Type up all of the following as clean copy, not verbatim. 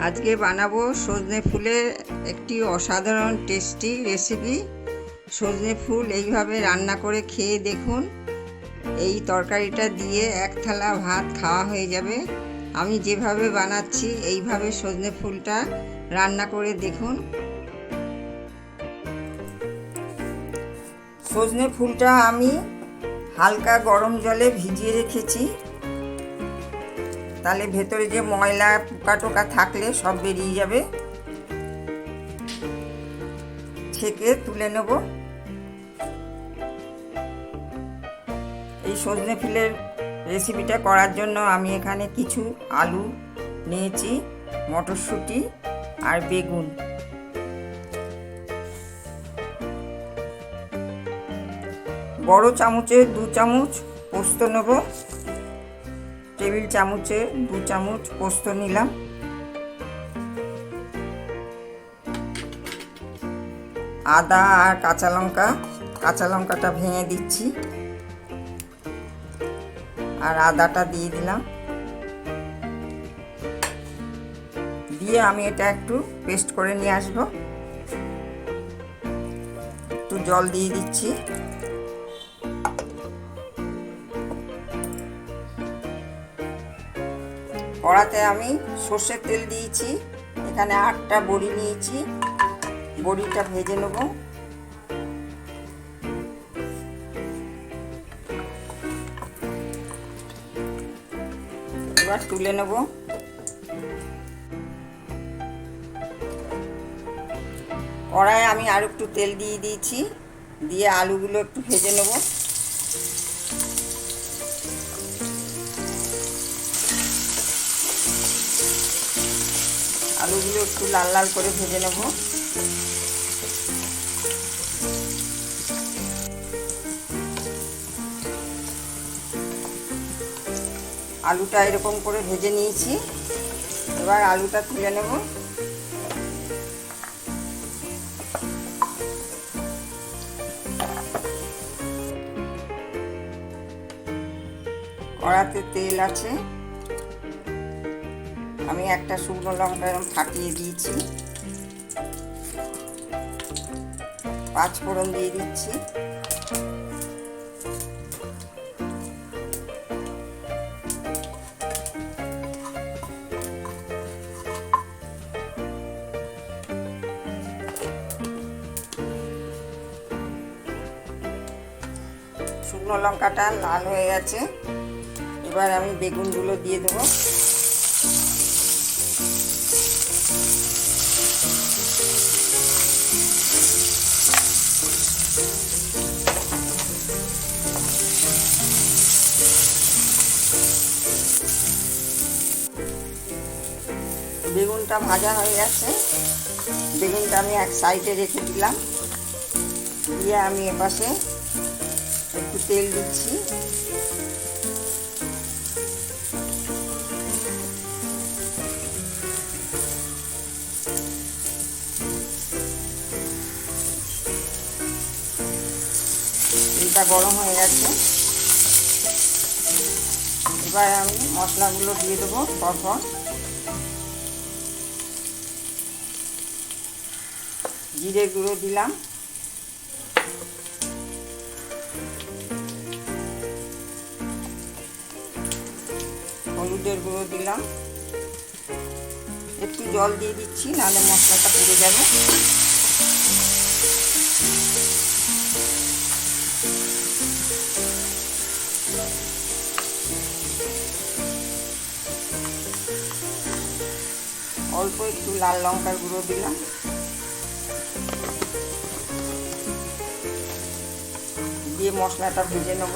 আজকে বানাবো সজনে ফুলের একটি অসাধারণ টেস্টি রেসিপি। সজনে ফুল এইভাবে রান্না করে খেয়ে দেখুন, এই তরকারিটা দিয়ে এক থালা ভাত খাওয়া হয়ে যাবে। আমি যেভাবে বানাচ্ছি এইভাবে সজনে ফুলটা রান্না করে দেখুন। সজনে ফুলটা আমি হালকা গরম জলে ভিজিয়ে রেখেছি, তাহলে ভেতরে যে ময়লা পোকা টোকা থাকলে সব বেরিয়ে যাবে। ছেঁকে তুলে নেব। এই সজনে ফুলের রেসিপিটা করার জন্য আমি এখানে কিছু আলু নিয়েছি, মটরশুঁটি আর বেগুন। বড় চামচে 2 চামচ পোস্ত নেব, টেবিল চামচে 2 চামচ পোস্ত নিলাম। আদা আর কাঁচা লঙ্কাটা ভেঙে দিচ্ছি আর আদাটা দিয়ে দিলাম। দিয়ে আমি এটা একটু পেস্ট করে নিয়ে আসবো। একটু জল দিয়ে দিচ্ছি। কড়াতে আমি সর্ষের তেল দিয়েছি, এখানে 8টা বড়ি নিয়েছি, বড়িটা ভেজে নেব। এবার তুলে নেব। কড়াইয়ে আমি আর একটু তেল দিয়ে দিয়েছি, দিয়ে আলুগুলো একটু ভেজে নেব। আলুগুলো একটু লাল লাল করে ভেজে নেব। আলুটা এরকম করে ভেজে নিয়েছি, এবার আলুটা তুলে নেব। কড়াতে তেল আছে, আমি একটা শুকনো লঙ্কা ফাটিয়ে দিয়েছি, 5 ফোড়ন দিয়ে দিচ্ছি। শুকনো লঙ্কাটা লাল হয়ে গেছে, এবার আমি বেগুনগুলো দিয়ে দেবো। বেগুনটা ভাজা হয়ে গেছে, বেগুনটা আমি এক সাইডে রেখে দিলাম। দিয়ে আমি এপাশে একটু তেল দিচ্ছি। তেলটা গরম হয়ে গেছে, এবার আমি মশলাগুলো দিয়ে দেবো পরপর। জিরে গুঁড়ো দিলাম, হলুদের গুঁড়ো দিলাম, একটু জল দিয়ে দিচ্ছি, নাহলে মশলাটা পুড়ে যাবে। অল্প একটু লাল লঙ্কার গুঁড়ো দিলাম। দিয়ে মশলাটা ভেজে নেব।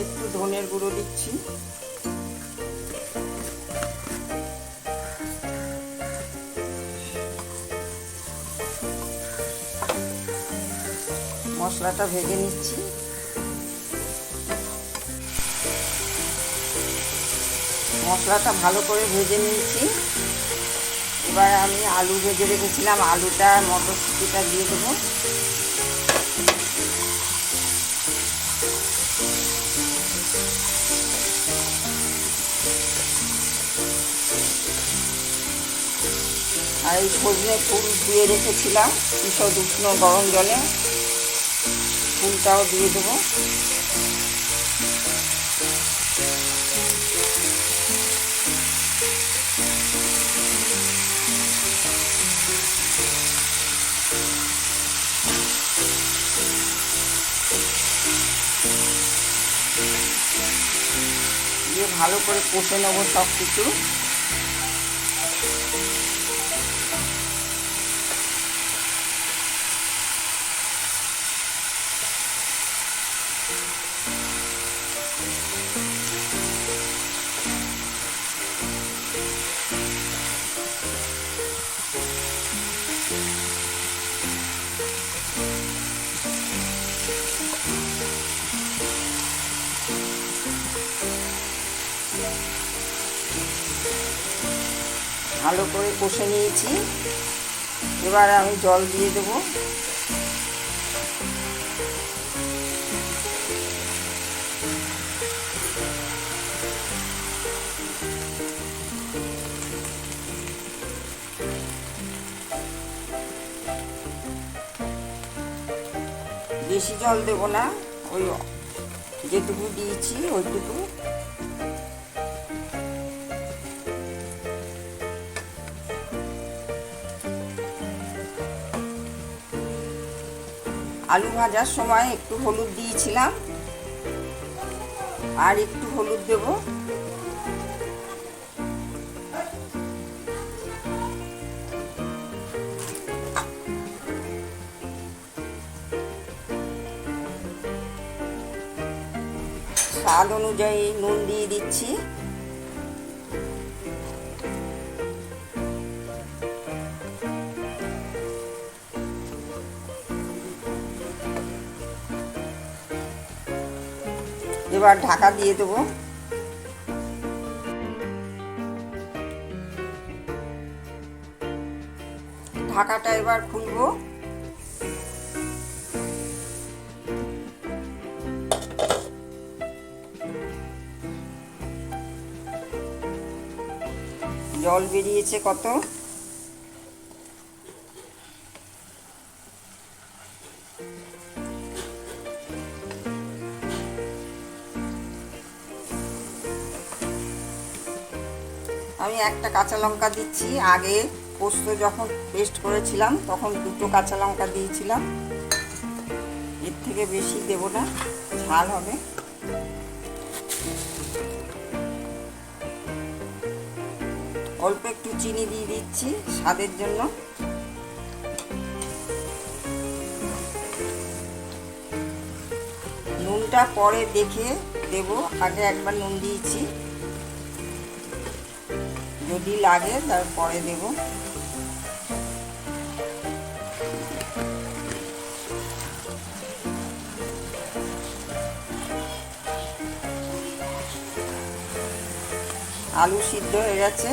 একটু ধনের গুঁড়ো দিচ্ছি। মশলাটা ভেজে নিচ্ছি। মশলাটা ভালো করে ভেজে নিয়েছি। এবার আমি আলু ভেজে রেখেছিলাম, আলুটা মটরশুঁটিটা দিয়ে দেবো। আর এই সজনে ফুল ধুয়ে রেখেছিলাম ঈষৎ উষ্ণ গরম জলে, ফুলটাও দিয়ে দেবো। দিয়ে ভালো করে কষে নেবো সব কিছু। ভালো করে কষে নিয়েছি, এবার আমি জল দিয়ে দেবো। বেশি জল দেবো না, ওই যেটুকু দিয়েছি ওইটুকু। আলু ভাজার সময় একটু হলুদ দিয়েছিলাম, আর একটু হলুদ দেব। স্বাদ অনুযায়ী নুন দিয়ে দিচ্ছি। এবার ঢাকা দিয়ে দেবো। ঢাকাটা এবার খুলবো। জল বেরিয়েছে কত। আমি একটা কাঁচা লঙ্কা দিচ্ছি, আগে পোস্ত যখন পেস্ট করেছিলাম তখন দুটো কাঁচা লঙ্কা দিয়েছিলাম, এর থেকে বেশি দেব না, ঝাল হবে। অল্প একটু চিনি দিয়ে দিচ্ছি স্বাদের জন্য। নুনটা পরে দেখে দেব, আগে একবার নুন দিয়েছি, যদি লাগে তারপরে দেব। আলু সিদ্ধ হয়ে গেছে।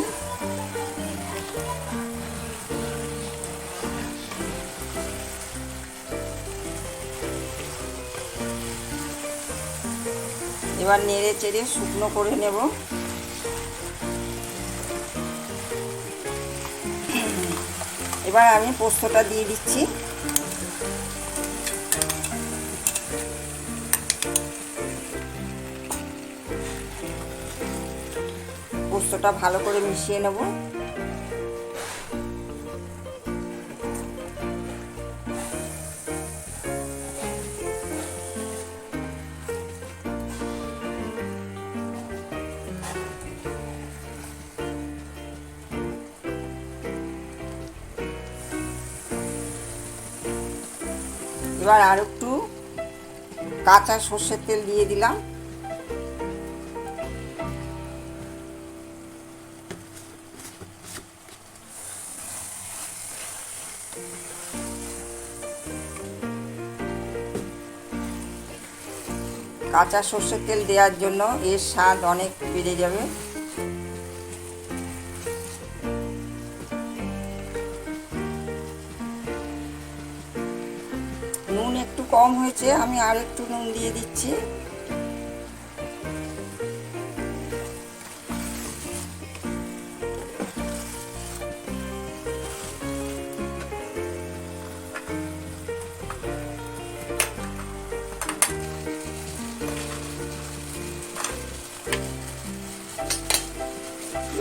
এবার নেড়ে চেড়ে শুকনো করে নেব। এবার আমি পোস্তটা দিয়ে দিচ্ছি। পোস্তটা ভালো করে মিশিয়ে নেব। এবার আর একটু কাঁচা সর্ষের তেল দিয়ে দিলাম। কাঁচা সর্ষের তেল দেওয়ার জন্য এর স্বাদ অনেক বেড়ে যাবে। নুন একটু কম হয়েছে, আমি আর একটু নুন দিয়ে দিচ্ছি।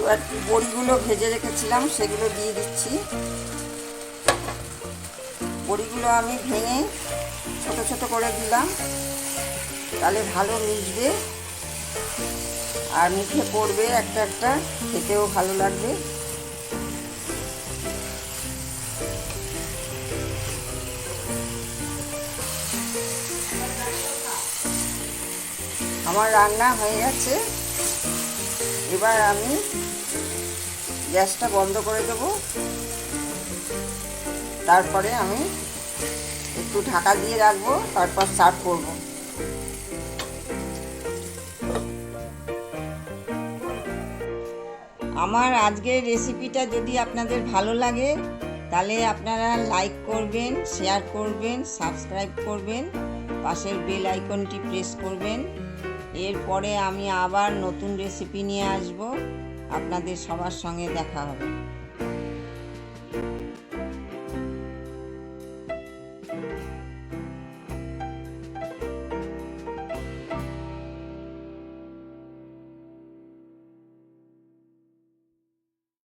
এবার বড়িগুলো ভেজে রেখেছিলাম সেগুলো দিয়ে দিচ্ছি। বড়িগুলো আমি ভেঙে ছোট ছোট করে দিলাম, তাহলে ভালো মিশবে আর মুখে পড়বে একটা একটা, খেতেও ভালো লাগবে। আমার রান্না হয়ে গেছে, এবার আমি গ্যাসটা বন্ধ করে দেব। তারপরে আমি একটু ঢাকা দিয়ে রাখবো, তারপর সার্ভ করব। আমার আজকের রেসিপিটা যদি আপনাদের ভালো লাগে তাহলে আপনারা লাইক করবেন, শেয়ার করবেন, সাবস্ক্রাইব করবেন, পাশের বেল আইকনটি প্রেস করবেন। এরপরে আমি আবার নতুন রেসিপি নিয়ে আসব, আপনাদের সবার সঙ্গে দেখা হবে।